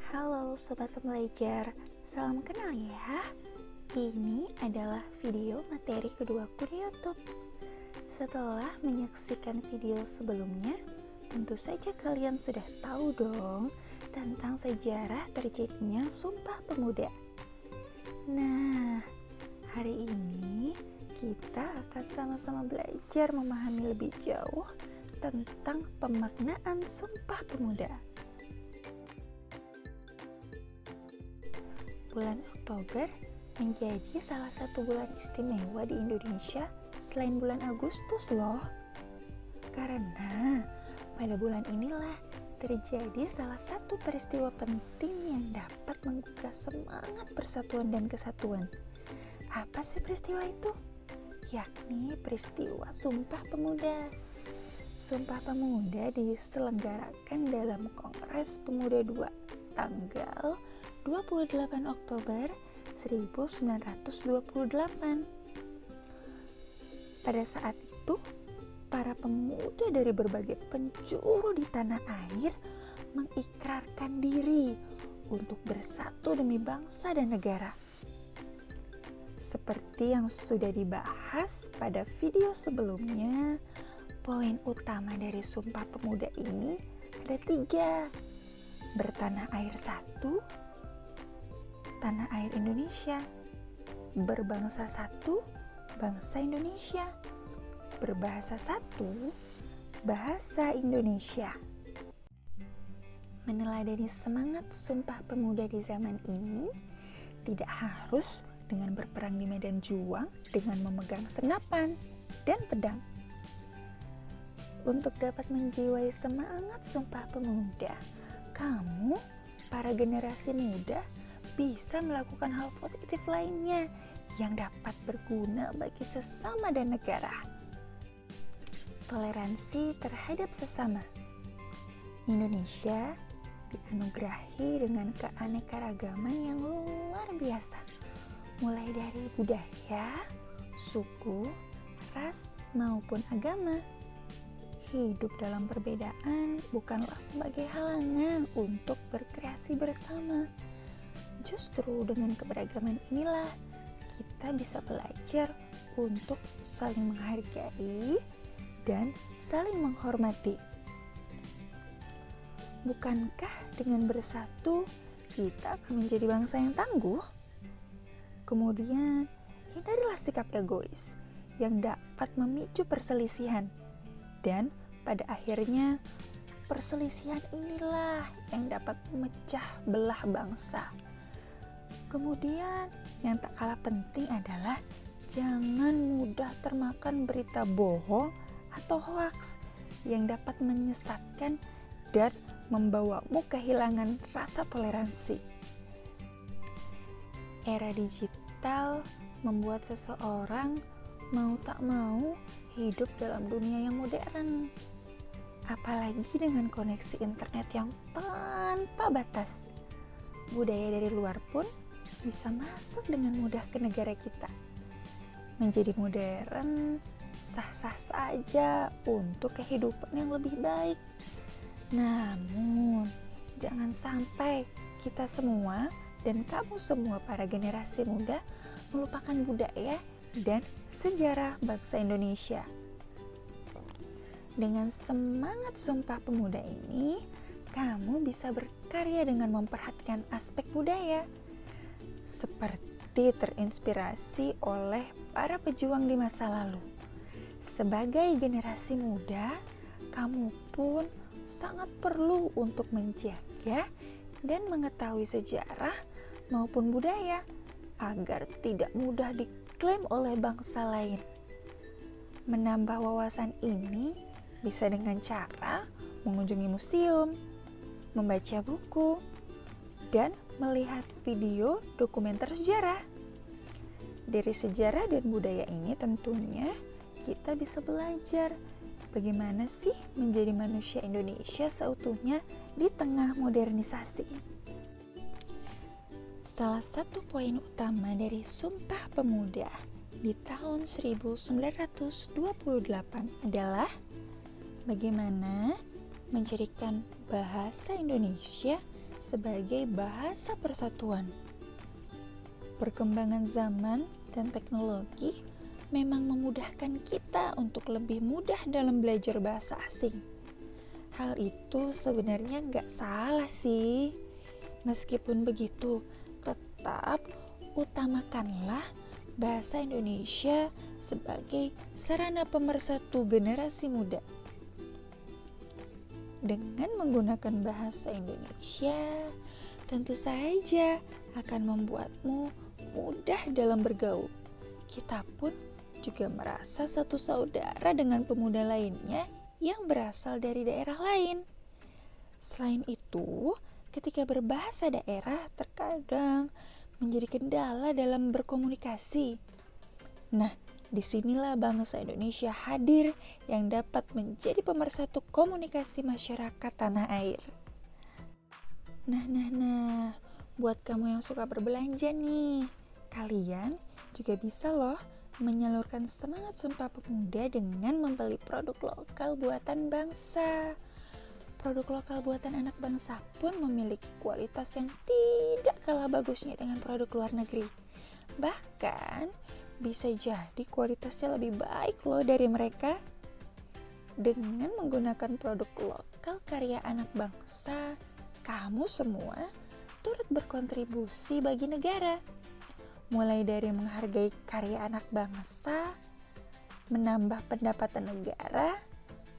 Halo Sobat Pembelajar, salam kenal ya. Ini adalah video materi keduaku di YouTube. Setelah menyaksikan video sebelumnya, tentu saja kalian sudah tahu dong tentang sejarah terjadinya Sumpah Pemuda. Nah, hari ini kita akan sama-sama belajar memahami lebih jauh tentang pemaknaan Sumpah Pemuda. Bulan Oktober menjadi salah satu bulan istimewa di Indonesia selain bulan Agustus loh. Karena pada bulan inilah terjadi salah satu peristiwa penting yang dapat menggugah semangat persatuan dan kesatuan. Apa sih peristiwa itu? Yakni peristiwa Sumpah Pemuda. Sumpah Pemuda diselenggarakan dalam Kongres Pemuda II tanggal 28 Oktober 1928. Pada saat itu, para pemuda dari berbagai penjuru di tanah air mengikrarkan diri untuk bersatu demi bangsa dan negara. Seperti yang sudah dibahas pada video sebelumnya, poin utama dari Sumpah Pemuda ini ada 3. Bertanah air satu, tanah air Indonesia. Berbangsa satu, bangsa Indonesia. Berbahasa satu, bahasa Indonesia. Meneladani semangat Sumpah Pemuda di zaman ini, tidak harus dengan berperang di medan juang dengan memegang senapan dan pedang. Untuk dapat menjiwai semangat Sumpah Pemuda, kamu, para generasi muda, bisa melakukan hal positif lainnya yang dapat berguna bagi sesama dan negara. Toleransi terhadap sesama. Indonesia dianugerahi dengan keanekaragaman yang luar biasa, mulai dari budaya, suku, ras, maupun agama. Hidup dalam perbedaan bukanlah sebagai halangan untuk berkreasi bersama. Justru dengan keberagaman inilah kita bisa belajar untuk saling menghargai dan saling menghormati. Bukankah dengan bersatu kita akan menjadi bangsa yang tangguh? Kemudian, hindarilah sikap egois yang dapat memicu perselisihan. Dan pada akhirnya perselisihan inilah yang dapat memecah belah bangsa. Kemudian yang tak kalah penting adalah jangan mudah termakan berita bohong atau hoaks yang dapat menyesatkan dan membawamu kehilangan rasa toleransi. Era digital membuat seseorang mau tak mau hidup dalam dunia yang modern, apalagi dengan koneksi internet yang tanpa batas. Budaya dari luar pun bisa masuk dengan mudah ke negara kita. Menjadi modern sah-sah saja untuk kehidupan yang lebih baik. Namun, jangan sampai kita semua dan kamu semua para generasi muda melupakan budaya dan sejarah bangsa Indonesia. Dengan semangat Sumpah Pemuda ini, kamu bisa berkarya dengan memperhatikan aspek budaya, seperti terinspirasi oleh para pejuang di masa lalu. Sebagai generasi muda, kamu pun sangat perlu untuk menjaga dan mengetahui sejarah maupun budaya agar tidak mudah diklaim oleh bangsa lain. Menambah wawasan ini bisa dengan cara mengunjungi museum, membaca buku, dan melihat video dokumenter sejarah. Dari sejarah dan budaya ini tentunya kita bisa belajar bagaimana sih menjadi manusia Indonesia seutuhnya di tengah modernisasi. Salah satu poin utama dari Sumpah Pemuda di tahun 1928 adalah bagaimana menjadikan bahasa Indonesia sebagai bahasa persatuan. Perkembangan zaman dan teknologi memang memudahkan kita untuk lebih mudah dalam belajar bahasa asing. Hal itu sebenarnya nggak salah sih. Meskipun begitu, tetap utamakanlah bahasa Indonesia sebagai sarana pemersatu generasi muda. Dengan menggunakan bahasa Indonesia, tentu saja akan membuatmu mudah dalam bergaul. Kita pun juga merasa satu saudara dengan pemuda lainnya yang berasal dari daerah lain. Selain itu, ketika berbahasa daerah terkadang menjadi kendala dalam berkomunikasi. Nah, disinilah bangsa Indonesia hadir yang dapat menjadi pemersatu komunikasi masyarakat tanah air. Nah, buat kamu yang suka berbelanja nih, kalian juga bisa loh menyalurkan semangat Sumpah Pemuda dengan membeli produk lokal buatan bangsa. Produk lokal buatan anak bangsa pun memiliki kualitas yang tidak kalah bagusnya dengan produk luar negeri. Bahkan bisa jadi kualitasnya lebih baik loh dari mereka. Dengan menggunakan produk lokal karya anak bangsa, kamu semua turut berkontribusi bagi negara. Mulai dari menghargai karya anak bangsa, menambah pendapatan negara,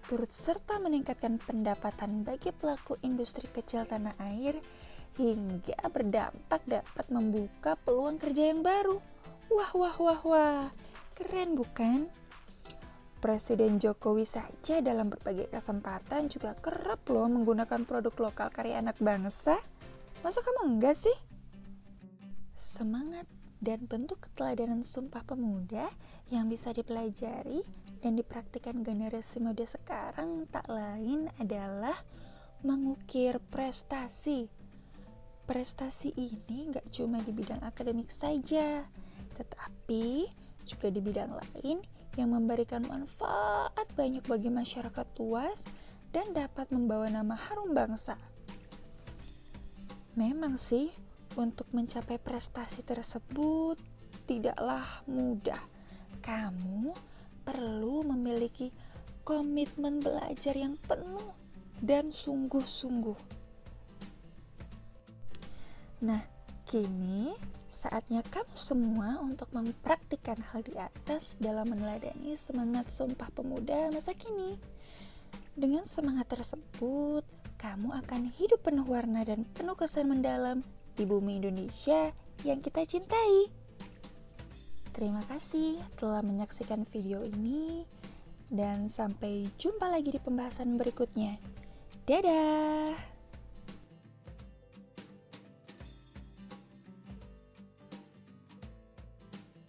turut serta meningkatkan pendapatan bagi pelaku industri kecil tanah air, hingga berdampak dapat membuka peluang kerja yang baru. Wah, keren bukan? Presiden Jokowi saja dalam berbagai kesempatan juga kerap loh menggunakan produk lokal karya anak bangsa. Masa kamu enggak sih? Semangat dan bentuk keteladanan Sumpah Pemuda yang bisa dipelajari dan dipraktikkan generasi muda sekarang tak lain adalah mengukir prestasi. Prestasi ini gak cuma di bidang akademik saja, tetapi juga di bidang lain yang memberikan manfaat banyak bagi masyarakat luas dan dapat membawa nama harum bangsa. Memang sih, untuk mencapai prestasi tersebut tidaklah mudah. Kamu perlu memiliki komitmen belajar yang penuh dan sungguh-sungguh. Nah, kini saatnya kamu semua untuk mempraktikkan hal di atas dalam meneladani semangat Sumpah Pemuda masa kini. Dengan semangat tersebut, kamu akan hidup penuh warna dan penuh kesan mendalam di bumi Indonesia yang kita cintai. Terima kasih telah menyaksikan video ini dan sampai jumpa lagi di pembahasan berikutnya. Dadah!